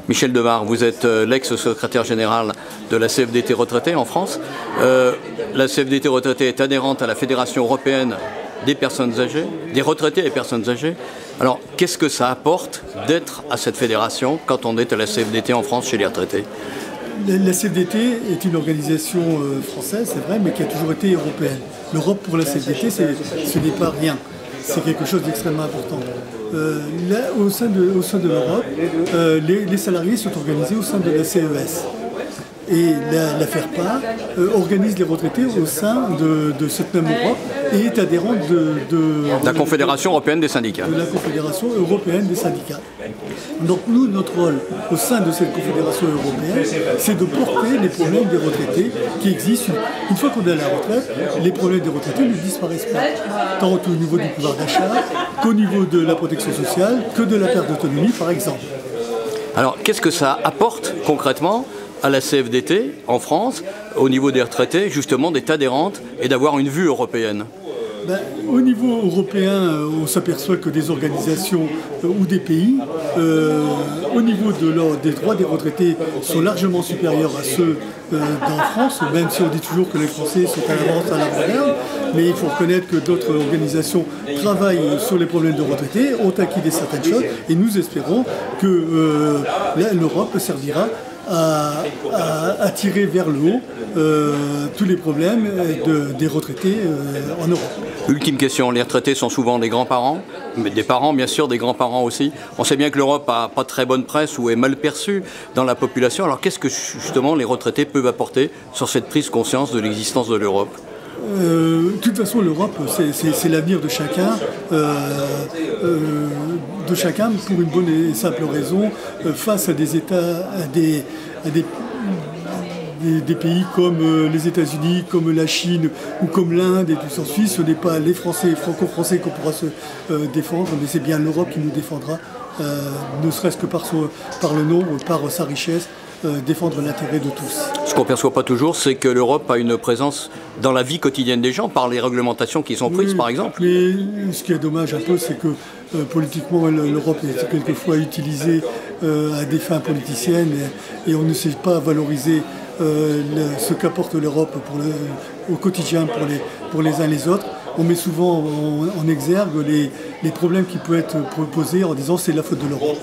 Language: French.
Michel Demare, vous êtes l'ex-secrétaire général de la CFDT Retraités en France. La CFDT Retraités est adhérente à la Fédération européenne des personnes âgées, des retraités et personnes âgées. Alors, qu'est-ce que ça apporte d'être à cette fédération quand on est à la CFDT en France chez les retraités? La CFDT est une organisation française, c'est vrai, mais qui a toujours été européenne. L'Europe pour la CFDT, ce n'est pas rien. C'est quelque chose d'extrêmement important. Là, au sein de l'Europe, les salariés sont organisés au sein de la CES. Et la FERPA organise les retraités au sein de cette même Europe et est adhérente de la Confédération européenne des syndicats. De la Confédération européenne des syndicats. Donc nous, notre rôle au sein de cette Confédération européenne, c'est de porter les problèmes des retraités qui existent. Une fois qu'on est à la retraite, les problèmes des retraités ne disparaissent pas, tant au niveau du pouvoir d'achat qu'au niveau de la protection sociale, que de la perte d'autonomie par exemple. Alors qu'est-ce que ça apporte concrètement à la CFDT en France, au niveau des retraités, justement d'être adhérente et d'avoir une vue européenne? Au niveau européen, on s'aperçoit que des organisations ou des pays, au niveau des droits des retraités, sont largement supérieurs à ceux d'en France, même si on dit toujours que les Français sont à l'avance à l'avant-garde, mais il faut reconnaître que d'autres organisations travaillent sur les problèmes de retraités, ont acquis certaines choses, et nous espérons que l'Europe servira à tirer vers le haut tous les problèmes des retraités en Europe. Ultime question, les retraités sont souvent des grands-parents, mais des parents bien sûr, des grands-parents aussi. On sait bien que l'Europe n'a pas très bonne presse ou est mal perçue dans la population. Alors qu'est-ce que justement les retraités peuvent apporter sur cette prise de conscience de l'existence de l'Europe? De toute façon, l'Europe, c'est l'avenir de chacun. Pour une bonne et simple raison, face à des États, à des pays comme les États-Unis, comme la Chine ou comme l'Inde et tout ça en Suisse, ce n'est pas les Français, les franco-français qu'on pourra se défendre, mais c'est bien l'Europe qui nous défendra, ne serait-ce que par le nombre, par sa richesse, défendre l'intérêt de tous. Ce qu'on ne perçoit pas toujours, c'est que l'Europe a une présence dans la vie quotidienne des gens, par les réglementations qui sont prises, par exemple. Mais ce qui est dommage un peu, c'est que politiquement, l'Europe est quelquefois utilisée à des fins politiciennes et on ne sait pas valoriser ce qu'apporte l'Europe au quotidien pour les uns et les autres. On met souvent en exergue les problèmes qui peuvent être posés en disant c'est la faute de l'Europe.